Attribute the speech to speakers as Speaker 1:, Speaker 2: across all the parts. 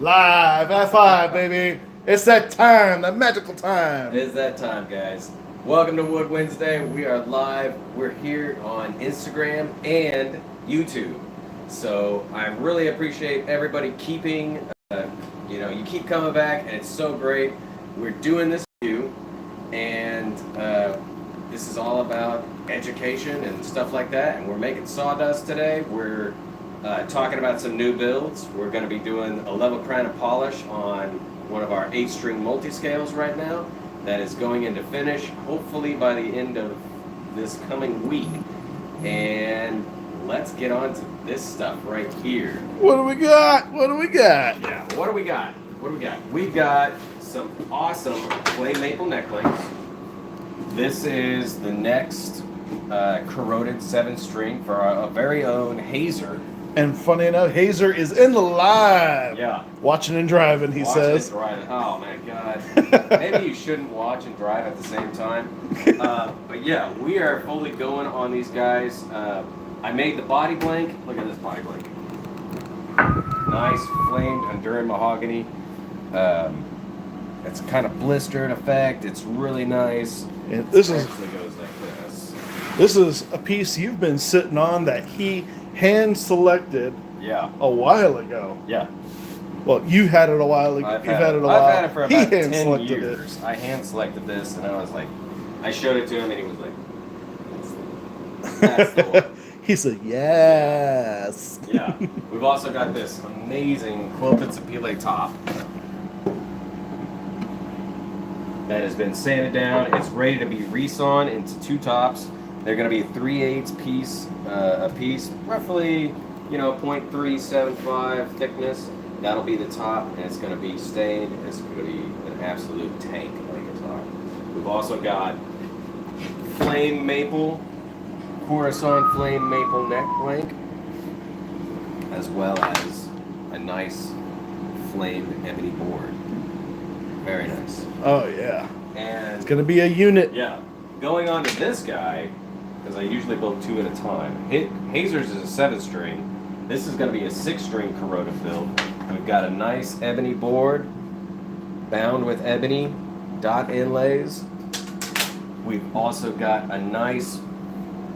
Speaker 1: Live, high five, baby. It's that time, that magical time.
Speaker 2: It is that time, guys. Welcome to Wood Wednesday. We are live. We're here on Instagram and YouTube. So I really appreciate everybody keeping, you keep coming back, and it's so great. We're doing this for you, and this is all about education and stuff like that. And we're making sawdust today. We're talking about some new builds. We're going to be doing a level crown and polish on one of our 8-string multi-scales right now that is going into finish hopefully by the end of this coming week. And let's get on to this stuff right here.
Speaker 1: What do we got? What do we got?
Speaker 2: Yeah, what do we got? We've got some awesome flame maple necklinks. This is the next corroded 7-string for our very own Hazer.
Speaker 1: And funny enough, Hazer is in the live.
Speaker 2: Yeah.
Speaker 1: Watching and driving, he says.
Speaker 2: Watching and driving. Oh, my God. Maybe you shouldn't watch and drive at the same time. But yeah, we are fully going on these guys. I made the body blank. Look at this body blank. Nice flamed Honduran mahogany. It's kind of blistered effect. It's really nice.
Speaker 1: And
Speaker 2: This actually goes like this.
Speaker 1: This is a piece you've been sitting on that he hand selected
Speaker 2: Yeah.
Speaker 1: a while ago.
Speaker 2: Yeah.
Speaker 1: Well, you had it a while ago.
Speaker 2: I've
Speaker 1: You've had it a while.
Speaker 2: I've had it for
Speaker 1: He
Speaker 2: about
Speaker 1: hand
Speaker 2: 10
Speaker 1: selected
Speaker 2: years. I hand selected this, and I was like, I showed it to him, and he was like, that's the one.
Speaker 1: He said, yes.
Speaker 2: Yeah. We've also got this amazing quilted sapele top that has been sanded down. It's ready to be resawn into 2 tops. They're going to be 3/8 piece a piece, roughly, 0.375 thickness. That'll be the top, and it's going to be stained. It's going to be an absolute tank like a top. We've also got flame maple, Coruscant flame maple neck blank, as well as a nice flame ebony board. Very nice.
Speaker 1: Oh, yeah.
Speaker 2: And
Speaker 1: It's going to be a unit.
Speaker 2: yeah, going on to this guy, because I usually build 2 at a time. Hazer's is a 7-string. This is going to be a 6-string corroded build. We've got a nice ebony board, bound with ebony dot inlays. We've also got a nice,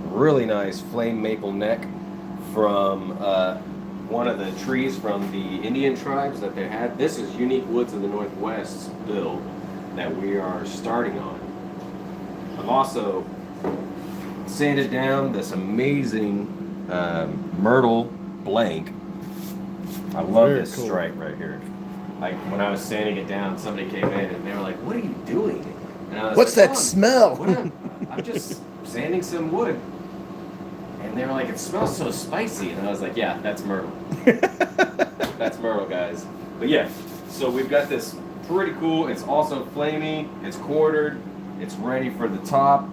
Speaker 2: really nice flame maple neck from one of the trees from the Indian tribes that they had. This is Unique Woods of the Northwest build that we are starting on. I've also sanded down this amazing myrtle blank. I love
Speaker 1: Very
Speaker 2: this
Speaker 1: cool.
Speaker 2: stripe right here. Like when I was sanding it down, somebody came in and they were like, "What are you doing?" And I was
Speaker 1: What's
Speaker 2: like,
Speaker 1: that
Speaker 2: "Oh,
Speaker 1: smell?"
Speaker 2: I'm just sanding some wood. And they were like, "It smells so spicy." And I was like, "Yeah, that's myrtle. That's myrtle, guys." But yeah, so we've got this pretty cool. It's also flamey. It's quartered. It's ready for the top.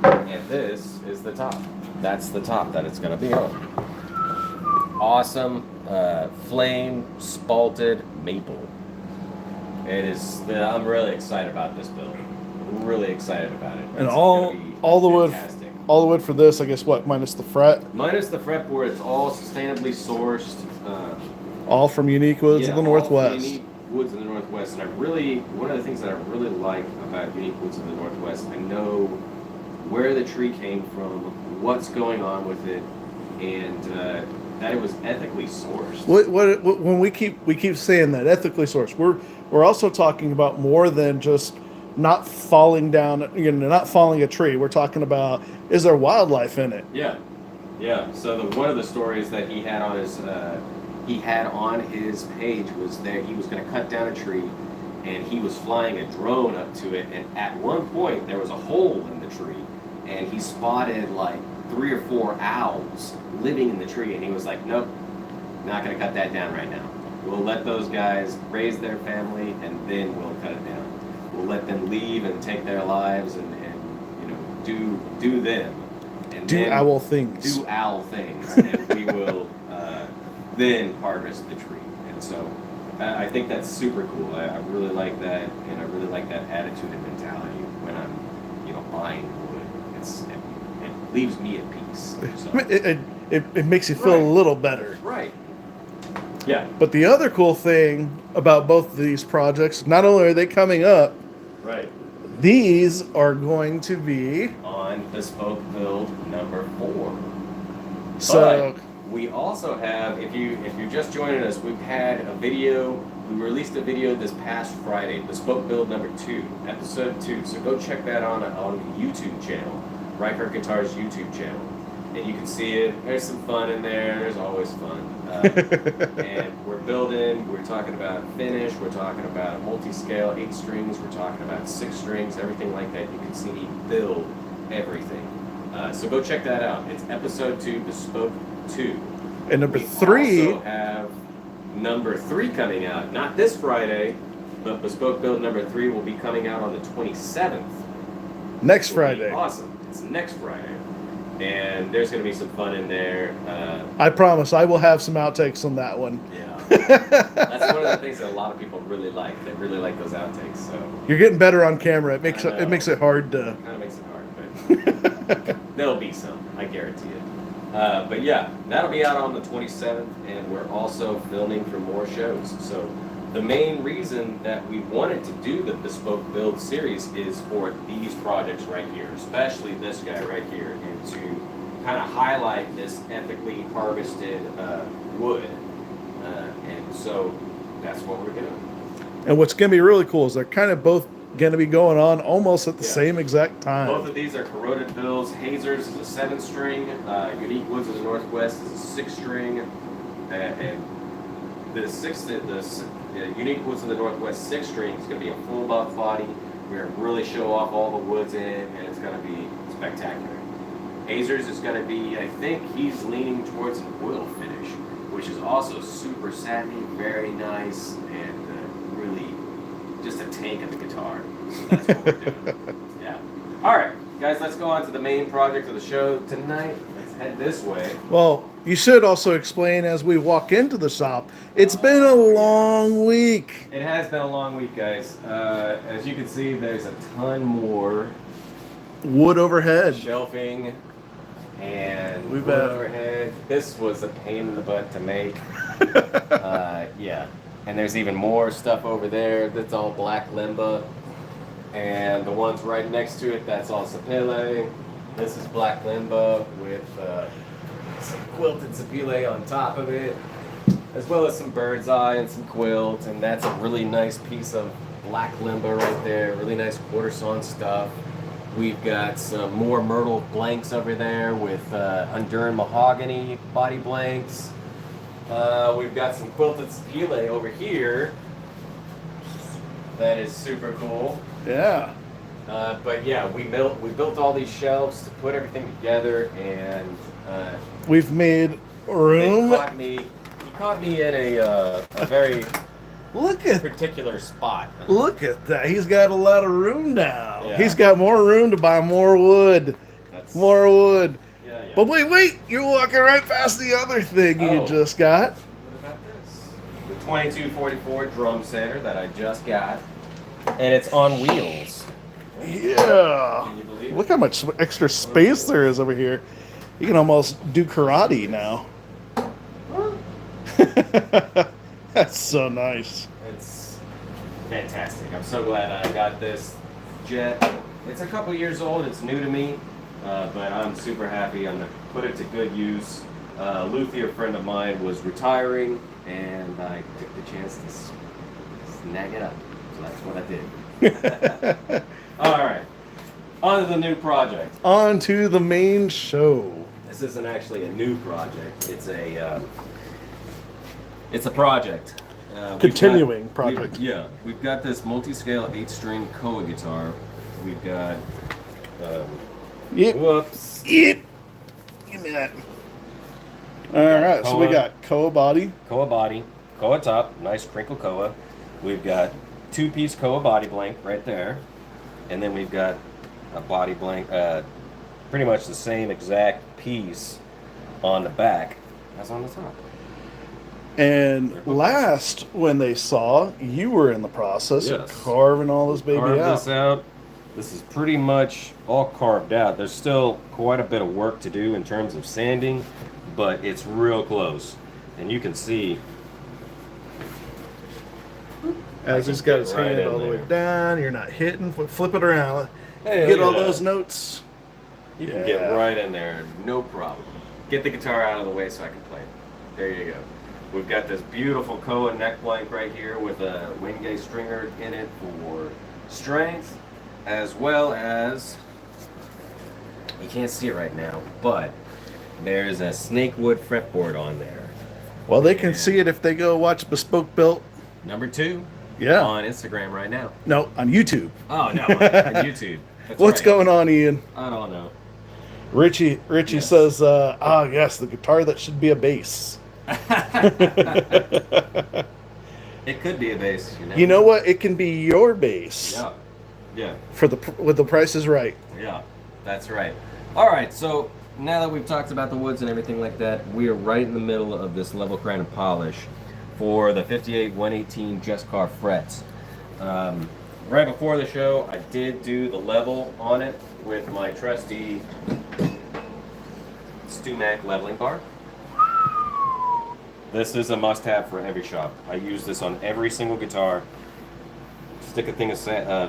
Speaker 2: And this is the top. That's the top that it's going to be on. Awesome flame spalted maple. It is. I'm really excited about this build. I'm really excited about it.
Speaker 1: And
Speaker 2: It's
Speaker 1: all
Speaker 2: gonna be
Speaker 1: the wood,
Speaker 2: fantastic.
Speaker 1: all the wood for this, I guess, what, minus the fret?
Speaker 2: Minus the fretboard, it's all sustainably sourced.
Speaker 1: All from Unique Woods of the
Speaker 2: all
Speaker 1: Northwest.
Speaker 2: Unique Woods of the Northwest, and one of the things that I really like about Unique Woods of the Northwest, I know where the tree came from, what's going on with it, and that it was ethically sourced.
Speaker 1: What when we keep saying that ethically sourced, we're also talking about more than just not falling down, not falling a tree. We're talking about, is there wildlife in it?
Speaker 2: Yeah, yeah. So one of the stories that he had on his page was that he was going to cut down a tree, and he was flying a drone up to it, and at one point there was a hole in the tree, and he spotted like 3 or 4 owls living in the tree, and he was like, "Nope, not going to cut that down right now. We'll let those guys raise their family, and then we'll cut it down. We'll let them leave and take their lives and do them. And
Speaker 1: Do
Speaker 2: then
Speaker 1: owl things.
Speaker 2: Do owl things, and we will then harvest the tree." And so I think that's super cool. I really like that, and I really like that attitude and mentality when I'm, buying wood. It leaves me at peace. So.
Speaker 1: It makes you feel a little better.
Speaker 2: Right. Yeah.
Speaker 1: But the other cool thing about both of these projects, not only are they coming up,
Speaker 2: Right.
Speaker 1: these are going to be
Speaker 2: On bespoke build number 4.
Speaker 1: so.
Speaker 2: But we also have, if you're just joining us, we've had a video. We released a video this past Friday, bespoke build number 2, episode 2. So go check that on the YouTube channel, Reichardt Guitars YouTube channel, and you can see it. There's some fun in there. There's always fun. And we're building. We're talking about finish. We're talking about multi-scale 8 strings. We're talking about 6 strings. Everything like that. You can see me build everything. So go check that out. It's episode 2, bespoke 2.
Speaker 1: And number
Speaker 2: We
Speaker 1: 3,
Speaker 2: also have number 3 coming out, not this Friday, but bespoke build number 3 will be coming out on the 27th.
Speaker 1: next
Speaker 2: It'll be
Speaker 1: Friday.
Speaker 2: Awesome. It's next Friday. And there's going to be some fun in there.
Speaker 1: I promise I will have some outtakes on that one.
Speaker 2: Yeah. That's one of the things that a lot of people really like. They really like those outtakes. So
Speaker 1: You're getting better on camera. It makes
Speaker 2: I know.
Speaker 1: it makes it hard to.
Speaker 2: kind of makes it hard, but there'll be some. I guarantee it. But yeah, that'll be out on the 27th, and we're also filming for more shows. So the main reason that we wanted to do the bespoke build series is for these projects right here, especially this guy right here, and to kind of highlight this ethically harvested wood. And so that's what we're doing.
Speaker 1: And what's going to be really cool is they're kind of both going to be going on almost at the
Speaker 2: Yeah.
Speaker 1: same exact time.
Speaker 2: Both of these are corroded bills. Hazers is a 7-string. Unique Woods of the Northwest is a 6-string. And the Unique Woods of the Northwest 6-string is going to be a full buff body. We're going to really show off all the woods in it, and it's going to be spectacular. Hazers is going to be, I think he's leaning towards an oil finish, which is also super satiny, very nice, and really just a tank of the guitar. So that's what we're doing. Yeah. All right, guys, let's go on to the main project of the show tonight. Let's head this way.
Speaker 1: Well, you should also explain as we walk into the shop. It's been a long week.
Speaker 2: It has been a long week, guys. As you can see, there's a ton more
Speaker 1: Wood overhead.
Speaker 2: shelving and
Speaker 1: We've
Speaker 2: wood
Speaker 1: had-
Speaker 2: overhead. This was a pain in the butt to make. Yeah. And there's even more stuff over there that's all black limba. And the ones right next to it, that's all sapele. This is black limba with some quilted sapele on top of it, as well as some bird's eye and some quilt. And that's a really nice piece of black limba right there. Really nice quarter sawn stuff. We've got some more myrtle blanks over there with Honduran mahogany body blanks. We've got some quilted sapele over here. That is super cool.
Speaker 1: Yeah.
Speaker 2: But yeah, we built all these shelves to put everything together, and
Speaker 1: We've made room.
Speaker 2: he caught me in a very
Speaker 1: Look at
Speaker 2: particular spot.
Speaker 1: that. He's got a lot of room now.
Speaker 2: Yeah.
Speaker 1: He's got more room to buy more wood.
Speaker 2: That's,
Speaker 1: More wood.
Speaker 2: Yeah, yeah.
Speaker 1: But wait, you're walking right past the other thing you
Speaker 2: Oh.
Speaker 1: just got.
Speaker 2: What about this? The 2244 drum center that I just got, and it's on wheels.
Speaker 1: Yeah.
Speaker 2: Can you believe it?
Speaker 1: Look how much extra space there is over here. You can almost do karate now. That's so nice.
Speaker 2: It's fantastic. I'm so glad I got this jet. It's a couple years old. It's new to me, but I'm super happy. I'm gonna put it to good use. A luthier friend of mine was retiring, and I took the chance to snag it up. So that's what I did. All right, on to the new project.
Speaker 1: On to the main show.
Speaker 2: This isn't actually a new project. It's a project.
Speaker 1: Continuing project.
Speaker 2: We've got this multi-scale 8-string Koa guitar. We've got,
Speaker 1: Yep.
Speaker 2: whoops,
Speaker 1: Yep. Give me that. All right, so we
Speaker 2: Koa.
Speaker 1: got Koa body.
Speaker 2: Koa body, Koa top, nice crinkle Koa. We've got 2-piece Koa body blank right there, and then we've got a body blank, pretty much the same exact piece on the back as on the top.
Speaker 1: And last, when they saw, you were in the process of
Speaker 2: Yes.
Speaker 1: carving all this baby
Speaker 2: Carved
Speaker 1: out.
Speaker 2: this out. This is pretty much all carved out. There's still quite a bit of work to do in terms of sanding, but it's real close. And you can see
Speaker 1: As
Speaker 2: can
Speaker 1: he's got
Speaker 2: get
Speaker 1: his
Speaker 2: right
Speaker 1: hand
Speaker 2: in
Speaker 1: all the way
Speaker 2: there.
Speaker 1: down, you're not hitting. Flip it around.
Speaker 2: Hey,
Speaker 1: Get
Speaker 2: look
Speaker 1: all
Speaker 2: at
Speaker 1: those
Speaker 2: that.
Speaker 1: notes.
Speaker 2: You can get right in there, no problem. Get the guitar out of the way so I can play it. There you go. We've got this beautiful Koa neck blank right here with a Wingate stringer in it for strength, as well as, you can't see it right now, but there's a snakewood fretboard on there.
Speaker 1: Well, they can see it if they go watch Bespoke Built.
Speaker 2: Number 2
Speaker 1: Yeah.
Speaker 2: on Instagram right now.
Speaker 1: No, on YouTube.
Speaker 2: Oh, no, on YouTube. That's
Speaker 1: What's
Speaker 2: right.
Speaker 1: going on, Ian?
Speaker 2: I don't know.
Speaker 1: Richie
Speaker 2: Yes.
Speaker 1: says, yes, the guitar that should be a bass.
Speaker 2: It could be a bass.
Speaker 1: You know what? It can be your bass.
Speaker 2: Yeah. Yeah.
Speaker 1: With the price is right.
Speaker 2: Yeah. That's right. All right. So now that we've talked about the woods and everything like that, we are right in the middle of this level crown and polish for the 58 118 Just Car frets. Right before the show, I did do the level on it with my trusty Stumac leveling bar. This is a must-have for every shop. I use this on every single guitar. Stick a thing of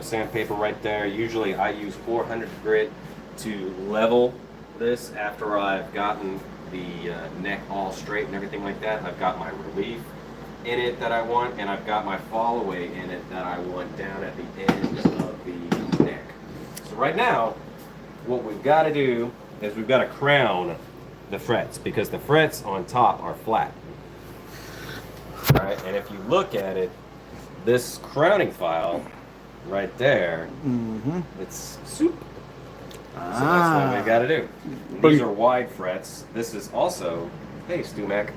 Speaker 2: sandpaper right there. Usually I use 400 grit to level this after I've gotten the neck all straight and everything like that. I've got my relief in it that I want, and I've got my fall away in it that I want down at the end of the neck. So right now, what we've got to do is we've got to crown the frets, because the frets on top are flat. All right, and if you look at it, this crowning file right there, it's soup. So that's what we've got to do. These are wide frets. This is also, hey, Stumac.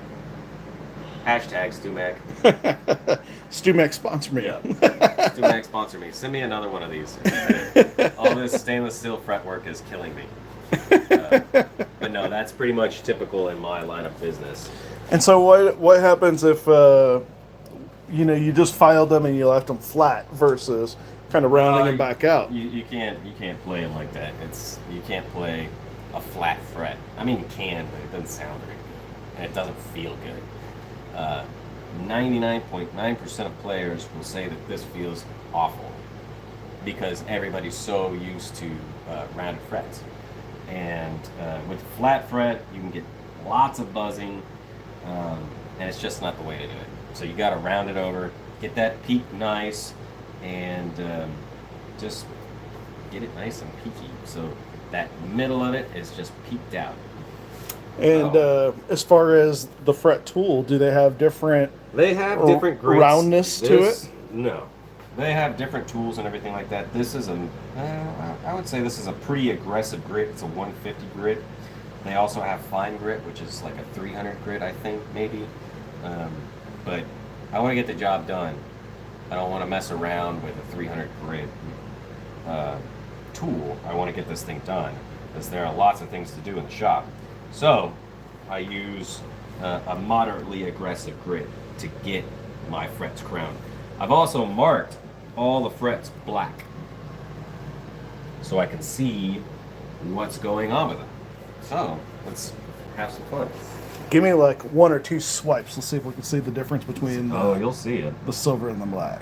Speaker 2: Hashtag Stumac.
Speaker 1: Stumac sponsor me.
Speaker 2: Yeah. Stumac sponsor me. Send me another one of these. All this stainless steel fretwork is killing me. But no, that's pretty much typical in my line of business.
Speaker 1: And so what happens if you just filed them and you left them flat versus kind of rounding them back out?
Speaker 2: You can't play them like that. You can't play a flat fret. I mean, you can, but it doesn't sound very good, and it doesn't feel good. 99.9% of players will say that this feels awful because everybody's so used to rounded frets. And with flat fret, you can get lots of buzzing, and it's just not the way to do it. So you got to round it over, get that peak nice, and just get it nice and peaky. So that middle of it is just peaked out.
Speaker 1: And as far as the fret tool, do they have different?
Speaker 2: They have different grits.
Speaker 1: Roundness to it?
Speaker 2: No. They have different tools and everything like that. This is I would say this is a pretty aggressive grit. It's a 150 grit. They also have fine grit, which is like a 300 grit, I think, maybe. But I want to get the job done. I don't want to mess around with a 300 grit tool. I want to get this thing done, because there are lots of things to do in the shop. So I use a moderately aggressive grit to get my frets crowned. I've also marked all the frets black so I can see what's going on with them. So let's have some fun.
Speaker 1: Give me like one or two swipes. Let's see if we can see the difference between
Speaker 2: You'll see it.
Speaker 1: the silver and the black.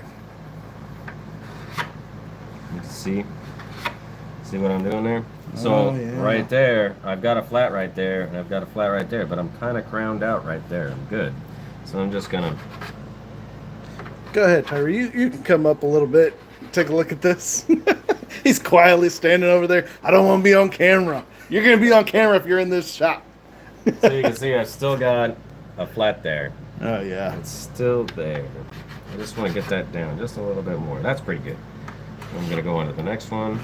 Speaker 2: You can see what I'm doing there? So right there, I've got a flat right there, and I've got a flat right there, but I'm kind of crowned out right there. I'm good. So I'm just gonna...
Speaker 1: Go ahead, Tyree. You can come up a little bit. Take a look at this. He's quietly standing over there. I don't want to be on camera. You're going to be on camera if you're in this shop.
Speaker 2: So you can see I've still got a flat there.
Speaker 1: Oh, yeah.
Speaker 2: It's still there. I just want to get that down just a little bit more. That's pretty good. I'm going to go on to the next one.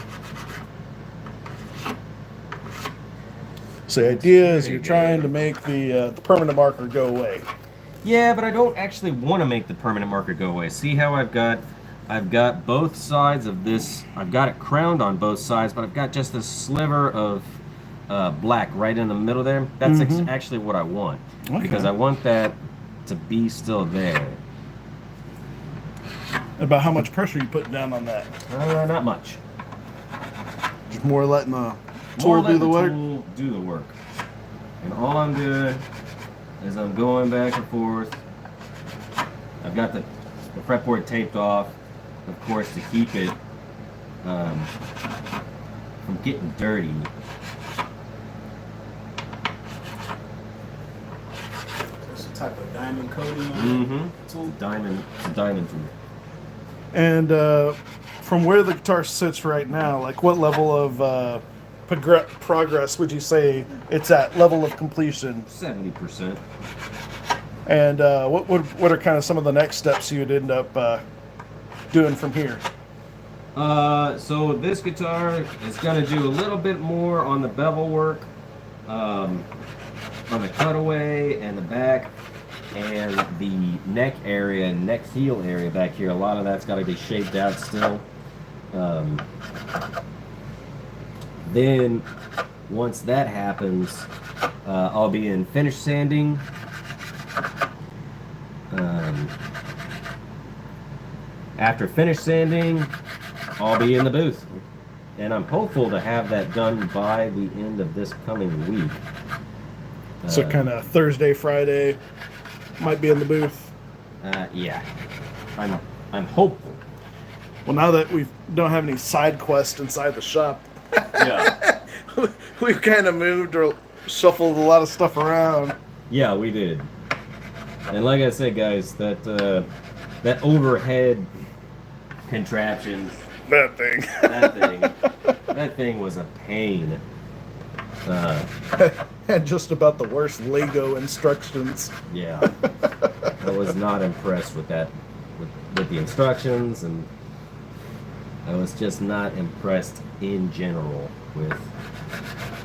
Speaker 1: So the idea is you're trying to make the permanent marker go away.
Speaker 2: Yeah, but I don't actually want to make the permanent marker go away. See how I've got both sides of this. I've got it crowned on both sides, but I've got just a sliver of black right in the middle there. That's actually what I want, because I want that to be still there.
Speaker 1: About how much pressure you putting down on that?
Speaker 2: Not much.
Speaker 1: Just more letting the tool do the work?
Speaker 2: Tool do the work. And all I'm doing is I'm going back and forth. I've got the the fretboard taped off, of course, to keep it from getting dirty.
Speaker 3: It's a type of diamond coating on
Speaker 2: Mm-hmm.
Speaker 3: it.
Speaker 2: It's a diamond tool.
Speaker 1: And from where the guitar sits right now, like what level of progress would you say it's at? Level of completion?
Speaker 2: 70%.
Speaker 1: And what are kind of some of the next steps you'd end up doing from here?
Speaker 2: So this guitar is going to do a little bit more on the bevel work, on the cutaway and the back, and the neck area, neck heel area back here. A lot of that's got to be shaped out still. Then once that happens, I'll be in finish sanding. After finish sanding, I'll be in the booth, and I'm hopeful to have that done by the end of this coming week.
Speaker 1: So kind of Thursday, Friday, might be in the booth.
Speaker 2: Yeah, I'm hopeful.
Speaker 1: Well, now that we don't have any side quests inside the shop,
Speaker 2: Yeah,
Speaker 1: we've kind of moved or shuffled a lot of stuff around.
Speaker 2: yeah, we did. And like I said, guys, that overhead contraption,
Speaker 1: That thing.
Speaker 2: that thing was a pain.
Speaker 1: Had just about the worst Lego instructions.
Speaker 2: Yeah, I was not impressed with that, with the instructions, and I was just not impressed in general with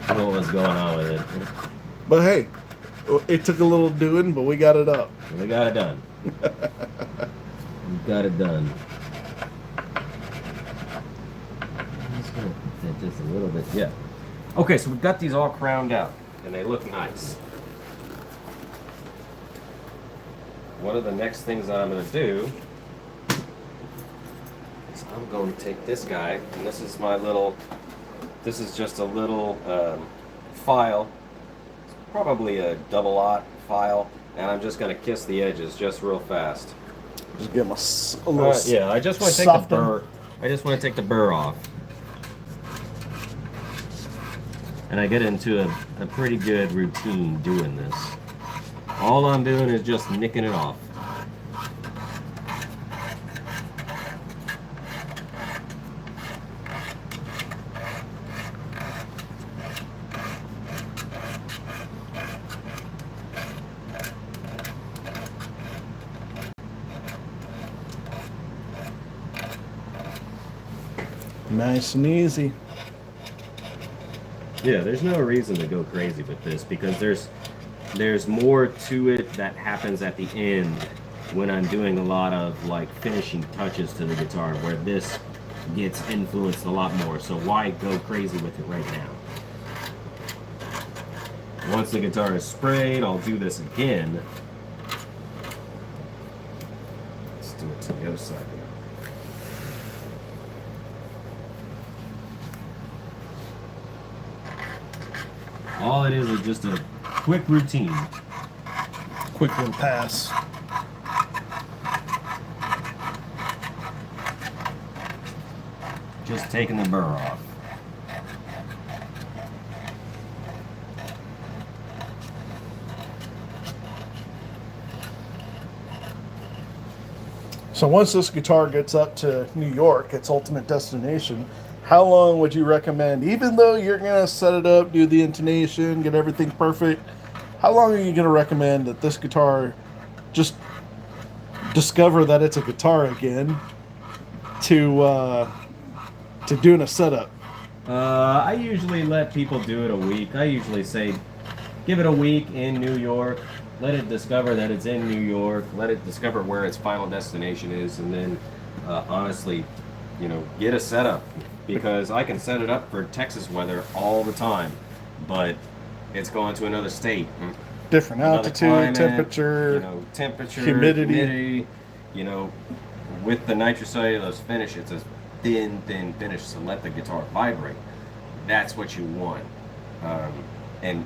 Speaker 2: what was going on with it.
Speaker 1: But hey, it took a little doing, but we got it up.
Speaker 2: We got it done. We got it done. I'm just gonna put that just a little bit. Yeah. Okay, so we've got these all crowned out, and they look nice. One of the next things that I'm going to do is I'm going to take this guy, and this is just a little file. It's probably a double-aught file, and I'm just going to kiss the edges just real fast.
Speaker 1: Just give them a little.
Speaker 2: Yeah, I just want to take
Speaker 1: soften.
Speaker 2: the burr. I just want to take the burr off. And I get into a pretty good routine doing this. All I'm doing is just nicking it off.
Speaker 1: Nice and easy.
Speaker 2: Yeah, there's no reason to go crazy with this because there's more to it that happens at the end when I'm doing a lot of like finishing touches to the guitar where this gets influenced a lot more. So why go crazy with it right now? Once the guitar is sprayed, I'll do this again. Let's do it to the other side now. All it is just a quick routine.
Speaker 1: Quick little pass.
Speaker 2: Just taking the burr off.
Speaker 1: So once this guitar gets up to New York, its ultimate destination, how long would you recommend, even though you're going to set it up, do the intonation, get everything perfect, how long are you going to recommend that this guitar just discover that it's a guitar again to doing a setup?
Speaker 2: I usually let people do it a week. I usually say, give it a week in New York. Let it discover that it's in New York. Let it discover where its final destination is, and then, honestly, get a setup. Because I can set it up for Texas weather all the time, but it's going to another state.
Speaker 1: Different
Speaker 2: Another
Speaker 1: altitude,
Speaker 2: climate,
Speaker 1: temperature,
Speaker 2: humidity. With the nitrocellulose finish, it's a thin finish, so let the guitar vibrate. That's what you want. And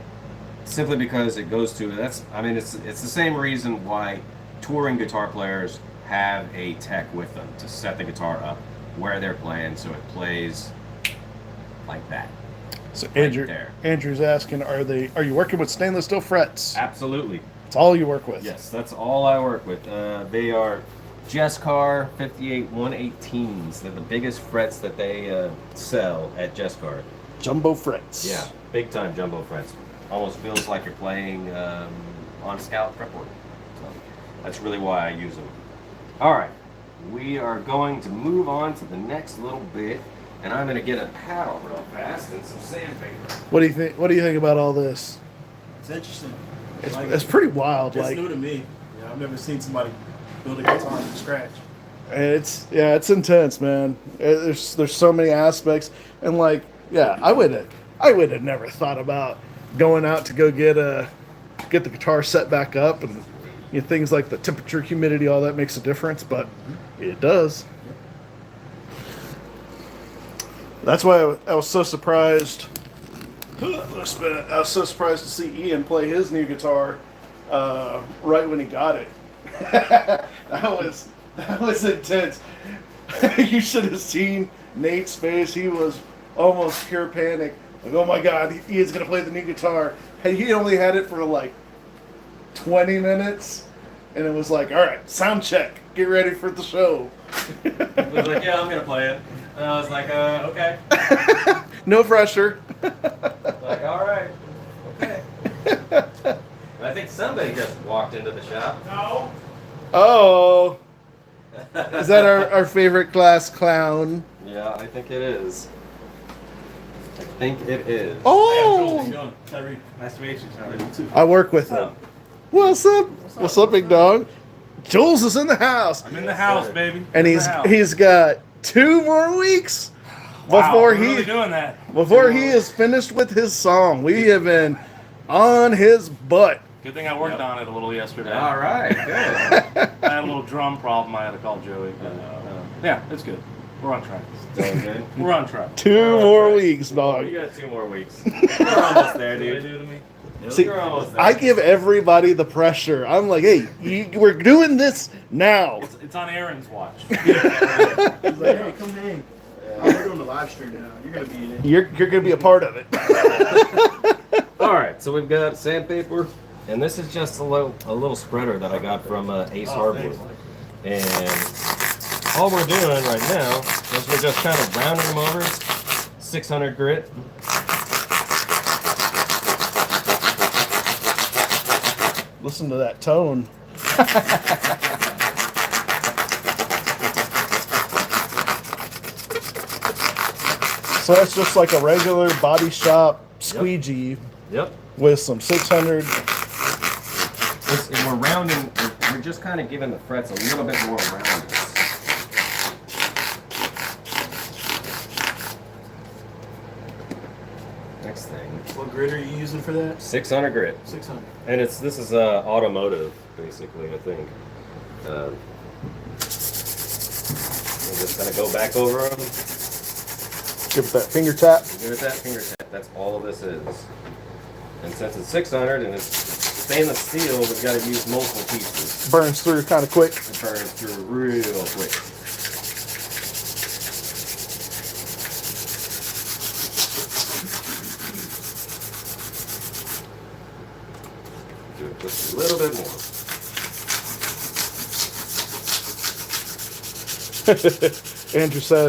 Speaker 2: simply because it goes to, it's the same reason why touring guitar players have a tech with them to set the guitar up where they're playing so it plays like that.
Speaker 1: So
Speaker 2: Right
Speaker 1: Andrew,
Speaker 2: there.
Speaker 1: Andrew's asking, are you working with stainless steel frets?
Speaker 2: Absolutely.
Speaker 1: That's all you work with.
Speaker 2: Yes, that's all I work with. They are Jesscar 58 118s. They're the biggest frets that they sell at Jesscar.
Speaker 1: Jumbo frets.
Speaker 2: Yeah, big time jumbo frets. Almost feels like you're playing on Scout fretboard. So that's really why I use them. All right, we are going to move on to the next little bit, and I'm going to get a paddle real fast and some sandpaper.
Speaker 1: What do you think? What do you think about all this?
Speaker 3: It's interesting.
Speaker 1: It's pretty wild.
Speaker 3: It's
Speaker 1: Like,
Speaker 3: new to me. Yeah, I've never seen somebody build a guitar from scratch.
Speaker 1: it's intense, man. There's so many aspects, and like, yeah, I would have never thought about going out to go get the guitar set back up, and things like the temperature, humidity, all that makes a difference, but it does. That's why I was so surprised. I was so surprised to see Ian play his new guitar right when he got it. that was intense. You should have seen Nate's face. He was almost pure panic. Like, oh my God, Ian's gonna play the new guitar. And he only had it for like 20 minutes, and it was like, all right, sound check, get ready for the show.
Speaker 2: He was like, yeah, I'm going to play it. And I was like, okay.
Speaker 1: No pressure.
Speaker 2: Like, all right, okay. I think somebody just walked into the shop.
Speaker 3: No.
Speaker 1: Oh, is that our favorite class clown?
Speaker 2: Yeah, I think it is. I think it is.
Speaker 1: Oh,
Speaker 3: Tyree. Nice to meet you, Tyree. You too.
Speaker 1: I work with him. What's up? What's up, big dog? Jules is in the house,
Speaker 4: I'm in the house, baby.
Speaker 1: and
Speaker 4: In the house.
Speaker 1: he's got 2 more weeks
Speaker 4: Wow,
Speaker 1: before
Speaker 4: we're
Speaker 1: he
Speaker 4: really doing that.
Speaker 1: before he is finished with his song. We have been on his butt.
Speaker 4: Good thing I worked on it a little yesterday.
Speaker 2: All right, good.
Speaker 4: I had a little drum problem. I had to call Joey. But, yeah, it's good. We're on track.
Speaker 2: Doing good.
Speaker 4: We're on track.
Speaker 1: 2 more weeks, dog.
Speaker 2: You got 2 more weeks. You're almost there, dude.
Speaker 4: do to me?
Speaker 1: See,
Speaker 2: You're almost there.
Speaker 1: I give everybody the pressure. I'm like, hey, we're doing this now.
Speaker 4: It's on Aaron's watch.
Speaker 3: He's like, hey, come hang. Oh, we're doing the live stream now. You're gonna be in it.
Speaker 1: You're gonna be a part of it.
Speaker 2: All right, so we've got sandpaper, and this is just a little spreader that I got from Ace Hardwood. And all we're doing right now is we're just kind of rounding them over. 600 grit.
Speaker 1: Listen to that tone. So that's just like a regular body shop squeegee
Speaker 2: Yep.
Speaker 1: with some 600.
Speaker 2: And we're rounding, we're just kind of giving the frets a little bit more roundness. Next thing,
Speaker 3: What grid are you using for that?
Speaker 2: 600 grit.
Speaker 3: 600.
Speaker 2: And this is automotive, basically, I think. We're just gonna go back over them.
Speaker 1: Give it that finger tap.
Speaker 2: Give it that finger tap. That's all this is. And since it's 600 and it's stainless steel, we've got to use multiple pieces.
Speaker 1: Burns through kind of quick.
Speaker 2: It burns through real quick. Do it just a little bit more.
Speaker 1: Andrew said,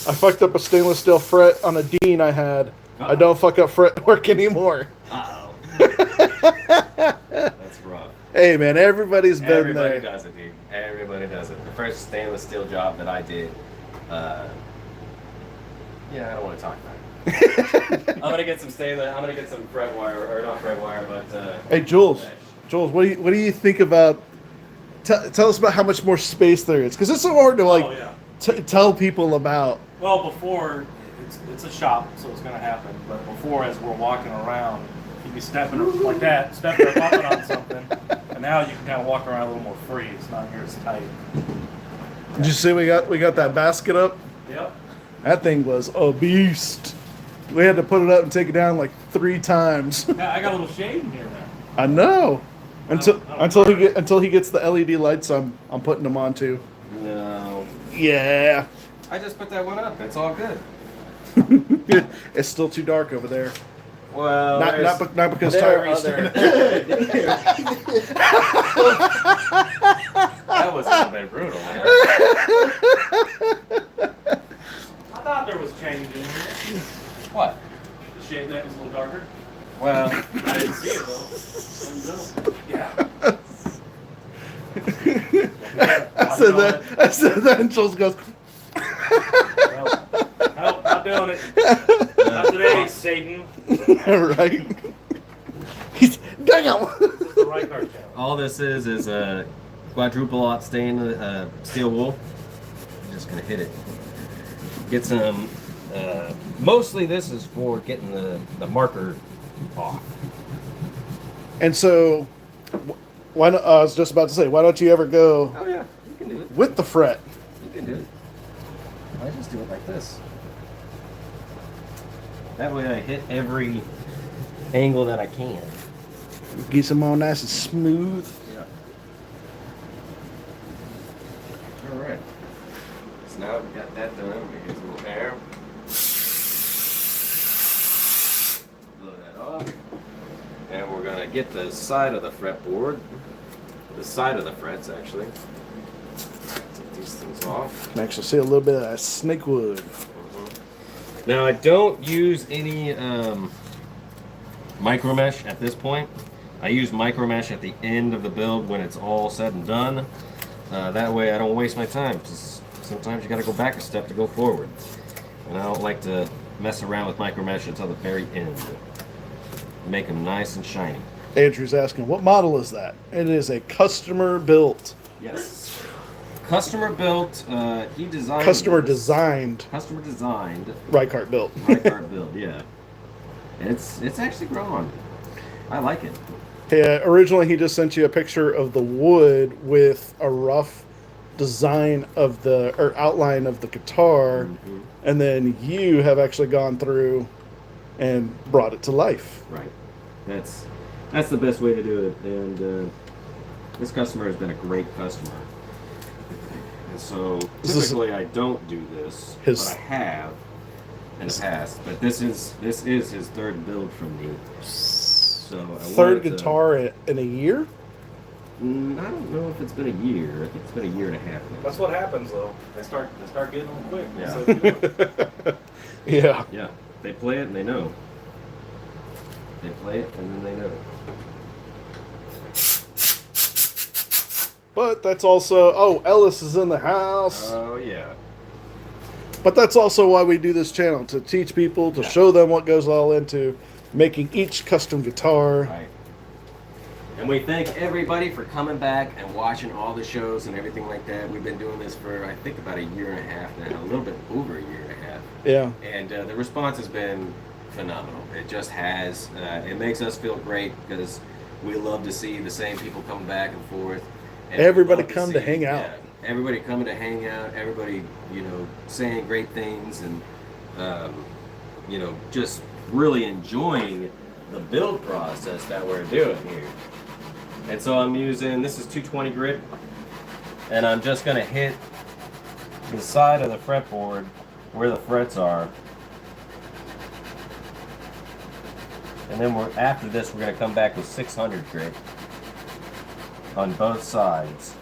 Speaker 1: I fucked up a stainless steel fret on a Dean I had. I don't fuck up fret work anymore.
Speaker 2: Uh-oh. That's rough.
Speaker 1: Hey man, everybody's been
Speaker 2: Everybody
Speaker 1: there.
Speaker 2: does it, dude. Everybody does it. The first stainless steel job that I did, yeah, I don't want to talk about it. I'm gonna get some stainless. I'm gonna get some fret wire, or not fret wire, but
Speaker 1: Hey Jules, what do you think about? Tell us about how much more space there is, because it's so hard to like
Speaker 4: Oh, yeah.
Speaker 1: tell people about.
Speaker 4: Well, before, it's a shop, so it's going to happen. But before, as we're walking around, you'd be stepping like that, stepping or bumping on something. And now you can kind of walk around a little more free. It's not near as tight.
Speaker 1: Did you see we got that basket up?
Speaker 4: Yep.
Speaker 1: That thing was a beast. We had to put it up and take it down like 3 times.
Speaker 4: Yeah, I got a little shade in here now.
Speaker 1: I know. Until he gets the LED lights, I'm putting them on too.
Speaker 2: No.
Speaker 1: Yeah.
Speaker 2: I just put that one up. It's all good.
Speaker 1: It's still too dark over there.
Speaker 2: Well,
Speaker 1: Not because
Speaker 2: there are
Speaker 1: Tyree's
Speaker 2: other- That was a little bit brutal. Man.
Speaker 4: I thought there was change in here.
Speaker 2: What?
Speaker 4: The shade that was a little darker.
Speaker 2: Well,
Speaker 4: I didn't see it though. Yeah.
Speaker 1: I said that, and Jules goes,
Speaker 4: Nope, not doing it. Not today, Satan.
Speaker 1: right? He's damn.
Speaker 4: It's the Reichardt channel.
Speaker 2: all this is a quadruple aught stainless steel wool. I'm just gonna hit it. Get some. Mostly, this is for getting the marker off.
Speaker 1: And so, why not, I was just about to say, why don't you ever go
Speaker 2: Oh yeah, you can do it.
Speaker 1: with the fret?
Speaker 2: You can do it. I just do it like this. That way, I hit every angle that I can.
Speaker 1: Get them all nice and smooth.
Speaker 2: Yeah. All right. So now we've got that done. We get some air. Blow that off. And we're gonna get the side of the fretboard. The side of the frets, actually. Take these things off.
Speaker 1: Can actually see a little bit of that snake wood.
Speaker 2: Now I don't use any micro mesh at this point. I use micro mesh at the end of the build when it's all said and done. That way I don't waste my time, because sometimes you got to go back a step to go forward. And I don't like to mess around with micro mesh until the very end. Make them nice and shiny.
Speaker 1: Andrew's asking, what model is that? It is a customer built.
Speaker 2: Yes. Customer built. He designed.
Speaker 1: Customer
Speaker 2: this.
Speaker 1: designed.
Speaker 2: Customer designed.
Speaker 1: Reichardt built.
Speaker 2: Reichardt build. Yeah. It's actually grown on me. I like it.
Speaker 1: Yeah, originally he just sent you a picture of the wood with a rough design of the or outline of the guitar, and then you have actually gone through and brought it to life.
Speaker 2: Right. That's the best way to do it. And this customer has been a great customer. And so typically I don't do this, but I have in the past. But this is his third build from me. So I
Speaker 1: Third guitar in a year?
Speaker 2: I don't know if it's been a year. I think it's been a year and a half now.
Speaker 4: That's what happens though. They start getting them quick.
Speaker 2: Yeah.
Speaker 4: So, you know,
Speaker 1: Yeah.
Speaker 2: Yeah. They play it and they know. They play it and then they know.
Speaker 1: But that's also Ellis is in the house.
Speaker 2: Oh yeah.
Speaker 1: But that's also why we do this channel, to teach people, to show them what goes all into making each custom guitar.
Speaker 2: Right. And we thank everybody for coming back and watching all the shows and everything like that. We've been doing this for, I think, about a year and a half now, a little bit over a year and a half.
Speaker 1: Yeah.
Speaker 2: And the response has been phenomenal. It just has. It makes us feel great because we love to see the same people coming back and forth. And
Speaker 1: Everybody
Speaker 2: we love
Speaker 1: come to hang out.
Speaker 2: Yeah, everybody coming to hang out. Everybody, saying great things and, just really enjoying the build process that we're doing here. And so I'm using, this is 220 grit, and I'm just going to hit the side of the fretboard where the frets are. And then after this, we're going to come back with 600 grit on both sides.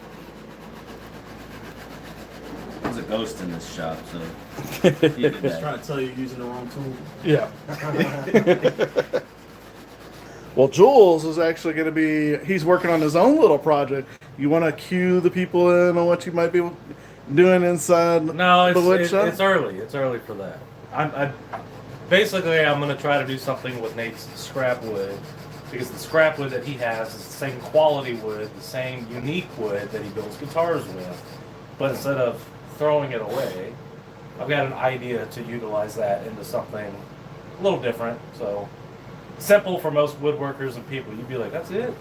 Speaker 2: There's a ghost in this shop, so he did
Speaker 3: Just
Speaker 2: that.
Speaker 3: trying to tell you you're using the wrong tool.
Speaker 1: Yeah. Well, Jules is actually going to be, he's working on his own little project. You want to cue the people in on what you might be doing inside
Speaker 4: no,
Speaker 1: the wood shop?
Speaker 4: it's early. It's early for that. I'm basically I'm going to try to do something with Nate's scrap wood, because the scrap wood that he has is the same quality wood, the same unique wood that he builds guitars with. But instead of throwing it away, I've got an idea to utilize that into something a little different. So simple for most woodworkers and people. You'd be like, that's it?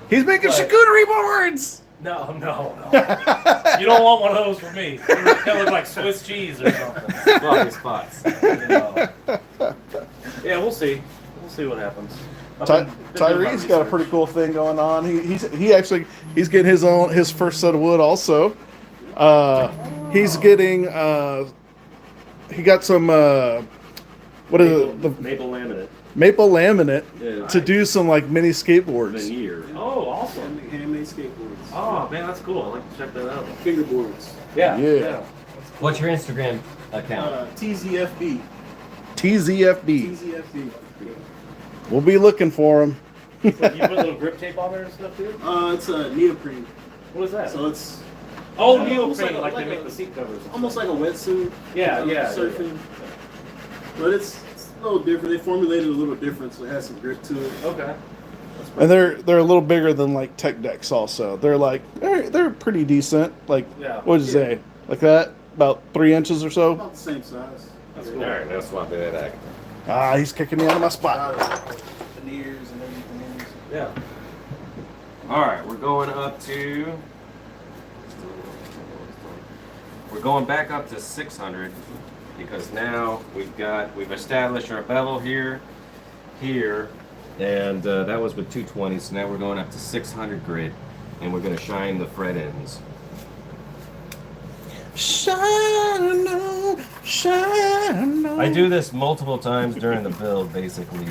Speaker 1: He's making
Speaker 4: But-
Speaker 1: charcuterie boards!
Speaker 4: No. You don't want one of those for me. They look like Swiss cheese or something.
Speaker 2: Fluffy spots.
Speaker 4: Yeah, we'll see. We'll see what happens.
Speaker 1: Tyree's got a pretty cool thing going on. He's getting his first set of wood also. He's getting he got some what is it? The
Speaker 5: Maple laminate.
Speaker 1: maple laminate
Speaker 5: Yeah.
Speaker 1: to do some like mini skateboards.
Speaker 5: Veneer.
Speaker 4: Oh, awesome.
Speaker 3: Handmade skateboards.
Speaker 4: Oh man, that's cool. I'd like to check that out.
Speaker 3: Fingerboards.
Speaker 1: Yeah.
Speaker 2: What's your Instagram account?
Speaker 3: TZFB.
Speaker 1: TZFB.
Speaker 3: TZFB.
Speaker 1: We'll be looking for him.
Speaker 4: So you put a little grip tape on there and stuff too?
Speaker 3: It's a neoprene.
Speaker 4: What is that?
Speaker 3: So it's
Speaker 4: Oh,
Speaker 3: almost
Speaker 4: neoprene, like
Speaker 3: like
Speaker 4: they
Speaker 3: a-
Speaker 4: make the seat covers. and
Speaker 3: almost
Speaker 4: stuff.
Speaker 3: like a wetsuit.
Speaker 4: Yeah, yeah.
Speaker 3: Surfing. But it's a little different. They formulated it a little different, so it has some grip to it.
Speaker 4: Okay.
Speaker 1: And they're a little bigger than like tech decks also. They're pretty decent. Like
Speaker 4: Yeah.
Speaker 1: what did you say? Like that? About 3 inches or so?
Speaker 3: About the same size.
Speaker 4: That's
Speaker 2: All
Speaker 4: cool.
Speaker 2: right, now swap it back.
Speaker 1: Ah, he's kicking me out of my spot.
Speaker 3: Veneers and everything.
Speaker 4: Yeah.
Speaker 2: All right, we're going up to. We're going back up to 600 because now we've established our bevel here, and that was with 220. So now we're going up to 600 grit, and we're going to shine the fret ends.
Speaker 1: Shine on, shine on.
Speaker 2: I do this multiple times during the build, basically.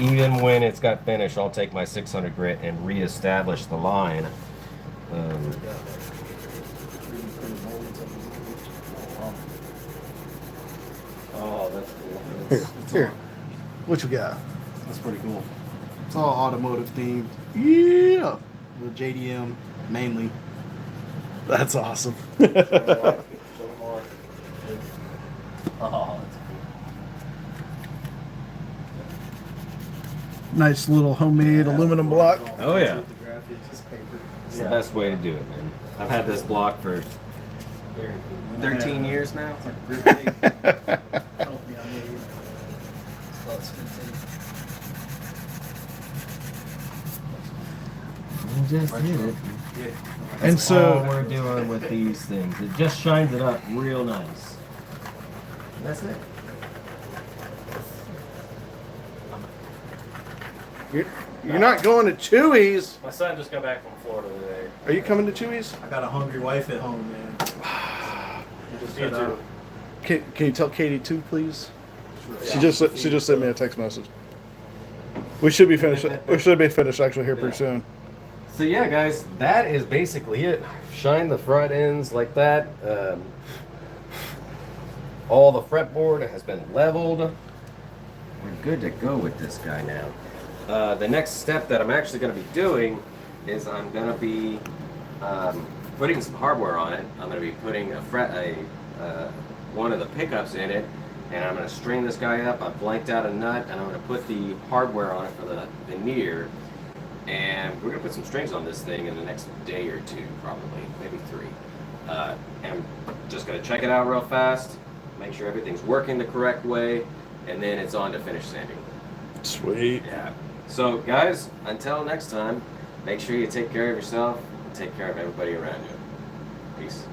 Speaker 2: Even when it's got finished, I'll take my 600 grit and reestablish the line.
Speaker 4: Oh, that's cool.
Speaker 1: Here. What you got?
Speaker 3: That's pretty cool. It's all automotive themed.
Speaker 1: Yeah.
Speaker 3: The JDM mainly.
Speaker 1: That's awesome.
Speaker 4: Oh, that's cool.
Speaker 1: Nice little homemade aluminum block.
Speaker 2: Oh, yeah.
Speaker 3: With the graphics, it's paper.
Speaker 2: It's the best way to do it, man. I've had this block for 13 years now.
Speaker 3: It's like grip tape. Help me, I made it. It's called spin tape.
Speaker 1: And
Speaker 2: That's all
Speaker 1: so
Speaker 2: we're doing with these things. It just shines it up real nice. And that's it.
Speaker 1: you're not going to Chewy's.
Speaker 4: My son just got back from Florida today.
Speaker 1: Are you coming to Chewy's?
Speaker 3: I got a hungry wife at home, man.
Speaker 4: Just
Speaker 3: Me
Speaker 4: got
Speaker 3: too.
Speaker 4: out.
Speaker 1: Can you tell Katie too, please? She just sent me a text message. We should be finished. We should be finished actually here pretty soon.
Speaker 2: So yeah, guys, that is basically it. Shine the front ends like that. All the fretboard has been leveled. We're good to go with this guy now. The next step that I'm actually going to be doing is I'm going to be putting some hardware on it. I'm going to be putting one of the pickups in it, and I'm going to string this guy up. I blanked out a nut, and I'm going to put the hardware on it for the veneer. And we're going to put some strings on this thing in the next day or two, probably, maybe 3. And I'm just going to check it out real fast, make sure everything's working the correct way, and then it's on to finish sanding.
Speaker 1: Sweet.
Speaker 2: Yeah. So, guys, until next time, make sure you take care of yourself and take care of everybody around you. Peace.